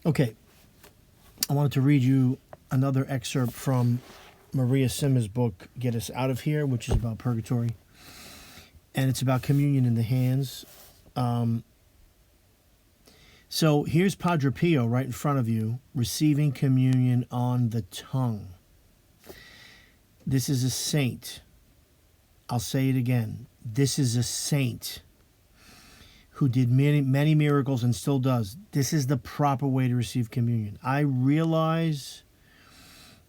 Okay, I wanted to read you another excerpt from Maria Simma's book, Get Us Out of Here, which is about purgatory. And it's about communion in the hands. So here's Padre Pio right in front of you, receiving communion on the tongue. This is a saint. I'll say it again. This is a saint who did many miracles and still does. This is the proper way to receive communion. I realize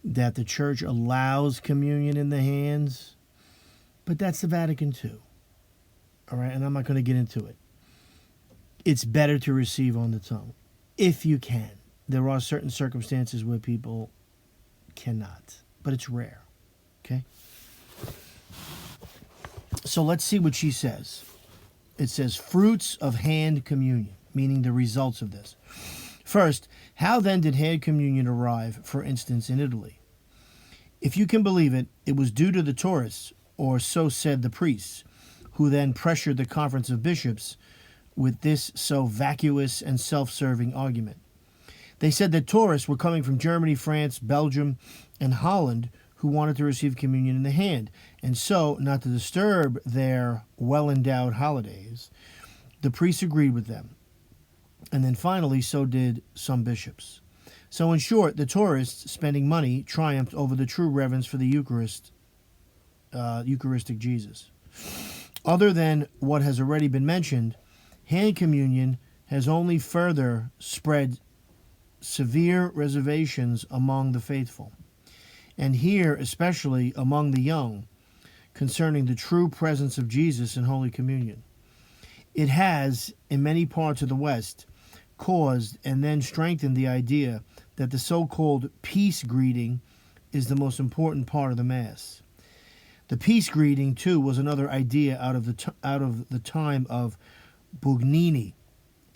that the church allows communion in the hands, but that's the Vatican II. All right, and I'm not going to get into it. It's better to receive on the tongue, if you can. There are certain circumstances where people cannot, but it's rare. Okay? So let's see what she says. It says, fruits of hand communion, meaning the results of this. First, how then did hand communion arrive, for instance, in Italy? If you can believe it, it was due to the tourists, or so said the priests, who then pressured the conference of bishops with this so vacuous and self-serving argument. They said that tourists were coming from Germany, France, Belgium, and Holland who wanted to receive communion in the hand, and so, not to disturb their well-endowed holidays, the priests agreed with them. And then finally, so did some bishops. So in short, the tourists, spending money, triumphed over the true reverence for the Eucharistic Jesus. Other than what has already been mentioned, hand communion has only further spread severe reservations among the faithful, and here especially among the young, concerning the true presence of Jesus in Holy Communion. It has, in many parts of the West, caused and then strengthened the idea that the so-called peace greeting is the most important part of the Mass. The peace greeting, too, was another idea out of the time of Bugnini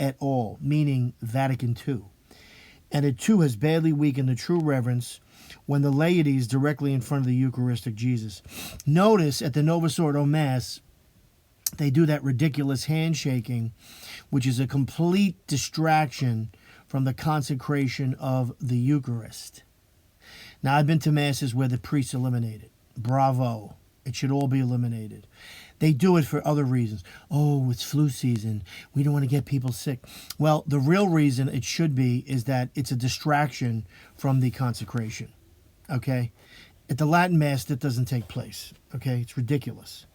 et al., meaning Vatican II. And it, too, has badly weakened the true reverence when the laity is directly in front of the Eucharistic Jesus. Notice at the Novus Ordo Mass, they do that ridiculous handshaking, which is a complete distraction from the consecration of the Eucharist. Now, I've been to Masses where the priests eliminate it. Bravo. It should all be eliminated. They do it for other reasons. Oh, it's flu season. We don't want to get people sick. Well, the real reason it should be is that it's a distraction from the consecration. Okay? At the Latin Mass, that doesn't take place. Okay? It's ridiculous.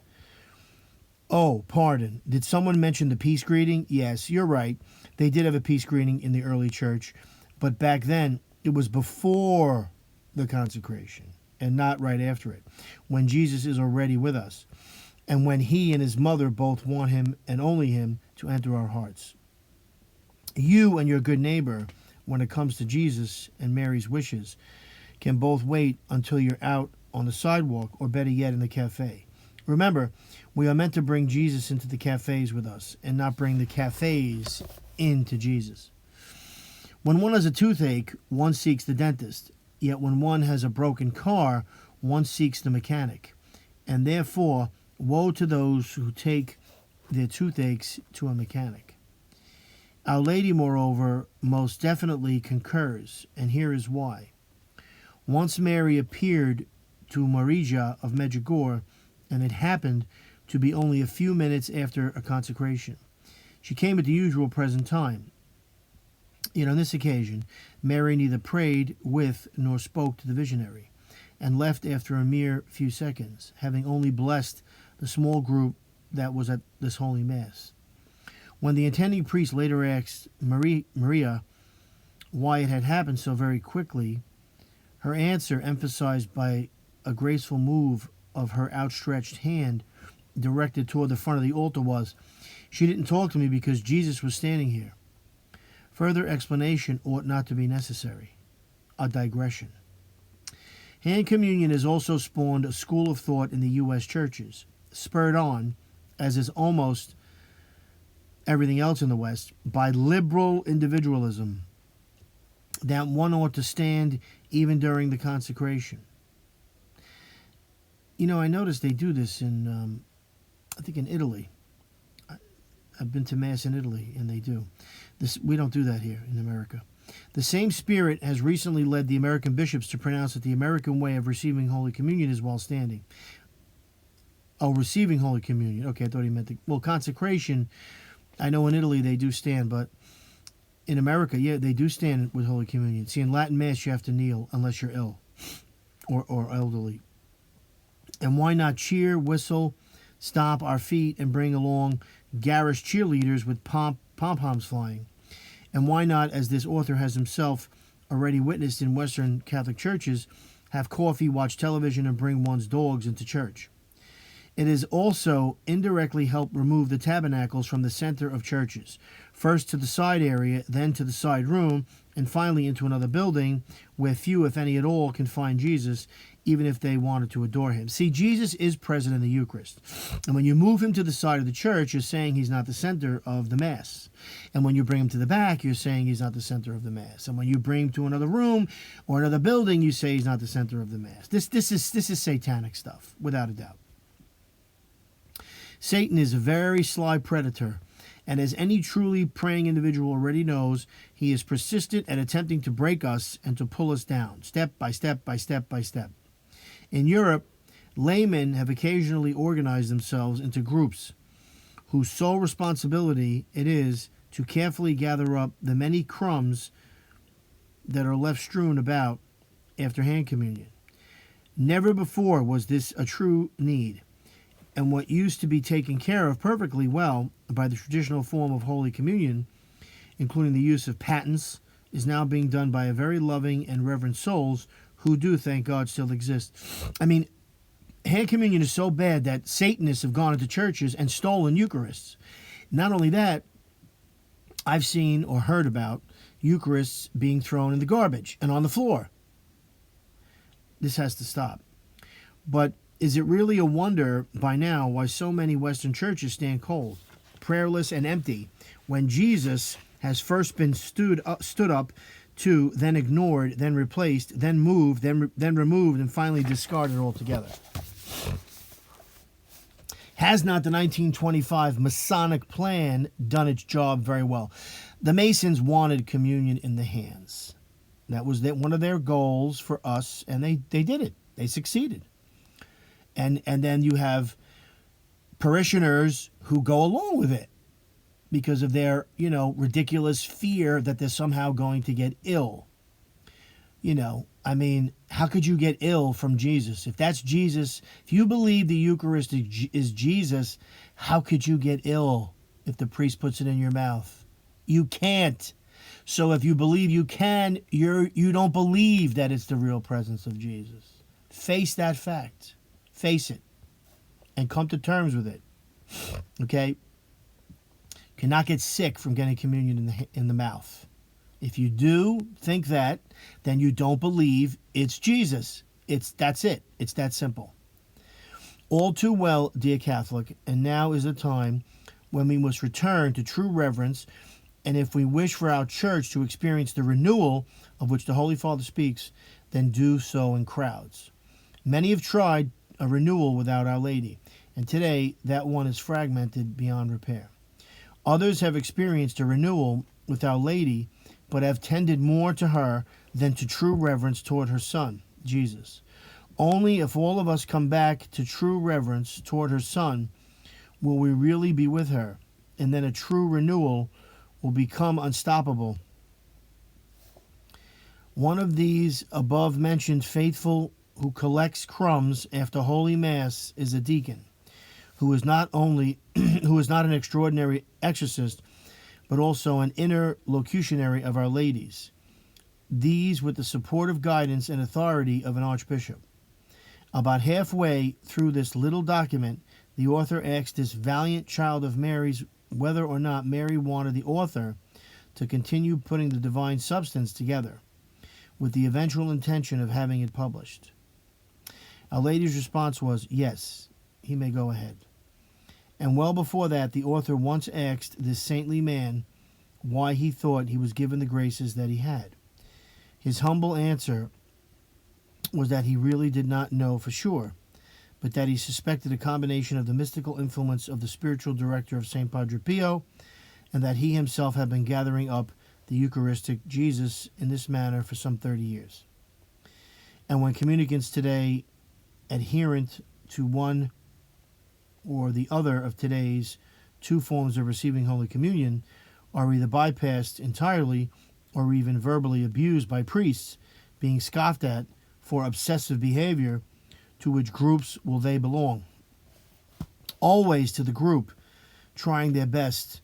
Oh, pardon. Did someone mention the peace greeting? Yes, you're right. They did have a peace greeting in the early church. But back then, it was before the consecration and not right after it, when Jesus is already with us, and when he and his mother both want him and only him to enter our hearts. You and your good neighbor, when it comes to Jesus and Mary's wishes, can both wait until you're out on the sidewalk, or better yet, in the cafe. Remember, we are meant to bring Jesus into the cafes with us and not bring the cafes into Jesus. When one has a toothache, one seeks the dentist. Yet when one has a broken car, one seeks the mechanic. And therefore, woe to those who take their toothaches to a mechanic. Our Lady, moreover, most definitely concurs, and here is why. Once Mary appeared to Marija of Medjugorje, and it happened to be only a few minutes after a consecration. She came at the usual present time. Yet on this occasion, Mary neither prayed with nor spoke to the visionary, and left after a mere few seconds, having only blessed the small group that was at this holy Mass. When the attending priest later asked Maria why it had happened so very quickly, her answer, emphasized by a graceful move of her outstretched hand directed toward the front of the altar, was, "She didn't talk to me because Jesus was standing here." Further explanation ought not to be necessary. A digression. Hand communion has also spawned a school of thought in the U.S. churches, spurred on, as is almost everything else in the West, by liberal individualism, that one ought to stand even during the consecration. You know, I noticed they do this in, I think in Italy. I've been to Mass in Italy, and they do. We don't do that here in America. The same spirit has recently led the American bishops to pronounce that the American way of receiving Holy Communion is while standing. Oh, receiving Holy Communion. Okay, I thought he meant consecration. I know in Italy they do stand, but in America, yeah, they do stand with Holy Communion. See, in Latin Mass, you have to kneel unless you're ill or elderly. And why not cheer, whistle, stomp our feet, and bring along garish cheerleaders with pom-poms flying? And why not, as this author has himself already witnessed in Western Catholic churches, have coffee, watch television, and bring one's dogs into church? It has also indirectly helped remove the tabernacles from the center of churches, first to the side area, then to the side room, and finally into another building where few, if any at all, can find Jesus, even if they wanted to adore him. See, Jesus is present in the Eucharist. And when you move him to the side of the church, you're saying he's not the center of the Mass. And when you bring him to the back, you're saying he's not the center of the Mass. And when you bring him to another room or another building, you say he's not the center of the Mass. This is satanic stuff, without a doubt. Satan is a very sly predator, and as any truly praying individual already knows, he is persistent at attempting to break us and to pull us down, step by step by step by step. In Europe, laymen have occasionally organized themselves into groups whose sole responsibility it is to carefully gather up the many crumbs that are left strewn about after hand communion. Never before was this a true need. And what used to be taken care of perfectly well by the traditional form of Holy Communion, including the use of patens, is now being done by a very loving and reverent souls who do, thank God, still exist. I mean, hand communion is so bad that Satanists have gone into churches and stolen Eucharists. Not only that, I've seen or heard about Eucharists being thrown in the garbage and on the floor. This has to stop. But is it really a wonder by now why so many Western churches stand cold, prayerless, and empty when Jesus has first been stood up to, then ignored, then replaced, then moved, then removed, and finally discarded altogether? Has not the 1925 Masonic plan done its job very well? The Masons wanted communion in the hands. That was one of their goals for us, and they did it. They succeeded. And then you have parishioners who go along with it because of their, ridiculous fear that they're somehow going to get ill. I mean, how could you get ill from Jesus? If that's Jesus, if you believe the Eucharist is Jesus, how could you get ill if the priest puts it in your mouth? You can't. So if you believe you can, you don't believe that it's the real presence of Jesus. Face that fact. Face it and come to terms with it. Okay? Cannot get sick from getting communion in the mouth. If you do think that, then you don't believe it's Jesus. That's it. It's that simple. All too well, dear Catholic, and now is the time when we must return to true reverence, and if we wish for our church to experience the renewal of which the Holy Father speaks, then do so in crowds. Many have tried a renewal without Our Lady, and today that one is fragmented beyond repair. Others have experienced a renewal with Our Lady, but have tended more to her than to true reverence toward her Son, Jesus. Only if all of us come back to true reverence toward her Son will we really be with her, and then a true renewal will become unstoppable. One of these above-mentioned faithful who collects crumbs after Holy Mass is a deacon, who is not an extraordinary exorcist, but also an interlocutionary of Our Lady's. These with the supportive guidance and authority of an archbishop. About halfway through this little document, the author asks this valiant child of Mary's whether or not Mary wanted the author to continue putting the divine substance together, with the eventual intention of having it published. Our Lady's response was, yes, he may go ahead. And well before that, the author once asked this saintly man why he thought he was given the graces that he had. His humble answer was that he really did not know for sure, but that he suspected a combination of the mystical influence of the spiritual director of St. Padre Pio, and that he himself had been gathering up the Eucharistic Jesus in this manner for some 30 years. And when communicants today adherent to one or the other of today's two forms of receiving Holy Communion are either bypassed entirely or even verbally abused by priests, being scoffed at for obsessive behavior, to which groups will they belong? Always to the group trying their best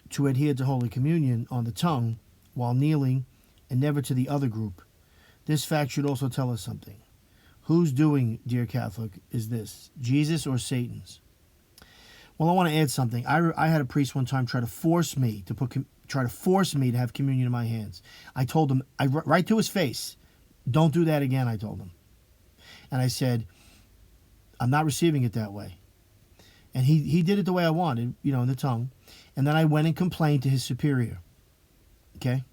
to adhere to Holy Communion on the tongue while kneeling, and never to the other group. This fact should also tell us something. Whose doing, dear Catholic, is this, Jesus or Satan's? Well, I want to add something. I had a priest one time try to force me to have communion in my hands. I told him, right to his face, don't do that again, I told him. And I said, I'm not receiving it that way. And he did it the way I wanted, in the tongue. And then I went and complained to his superior. Okay?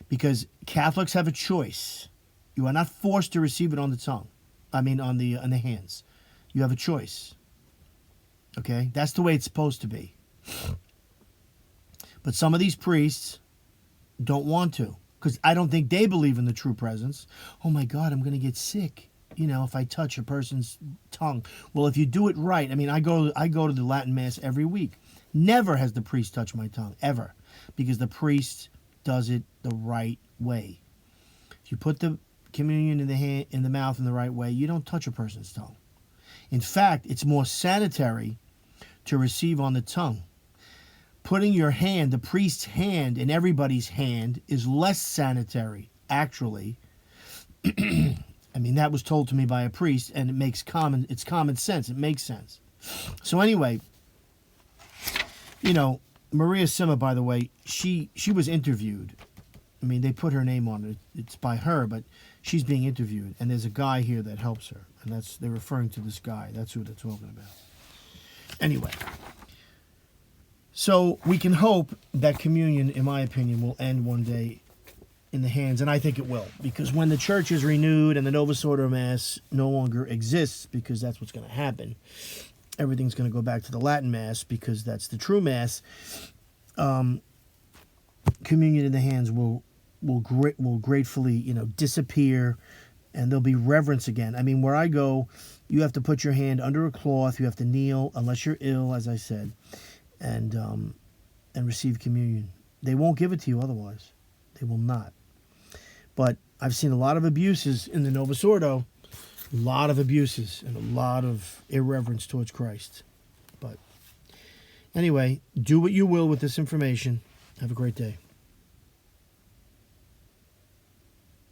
Because Catholics have a choice. You are not forced to receive it on the tongue. On the hands. You have a choice. Okay? That's the way it's supposed to be. But some of these priests don't want to, because I don't think they believe in the true presence. Oh my God, I'm going to get sick, if I touch a person's tongue. Well, if you do it right, I go to the Latin Mass every week. Never has the priest touched my tongue, ever, because the priest does it the right way. If you put the communion in the mouth in the right way, you don't touch a person's tongue. In fact, it's more sanitary to receive on the tongue. Putting your hand, the priest's hand, in everybody's hand is less sanitary, actually. That was told to me by a priest, and it's common sense. It makes sense. So anyway, Maria Simma, by the way, she was interviewed. They put her name on it. It's by her, but she's being interviewed, and there's a guy here that helps her, and they're referring to this guy. That's who they're talking about. Anyway, so we can hope that communion, in my opinion, will end one day in the hands, and I think it will, because when the church is renewed and the Novus Ordo Mass no longer exists, because that's what's going to happen, everything's going to go back to the Latin Mass, because that's the true Mass. Communion in the hands will gratefully, disappear, and there'll be reverence again. Where I go, you have to put your hand under a cloth, you have to kneel, unless you're ill, as I said, and receive communion. They won't give it to you otherwise. They will not. But I've seen a lot of abuses in the Novus Ordo, a lot of abuses and a lot of irreverence towards Christ. But anyway, do what you will with this information. Have a great day.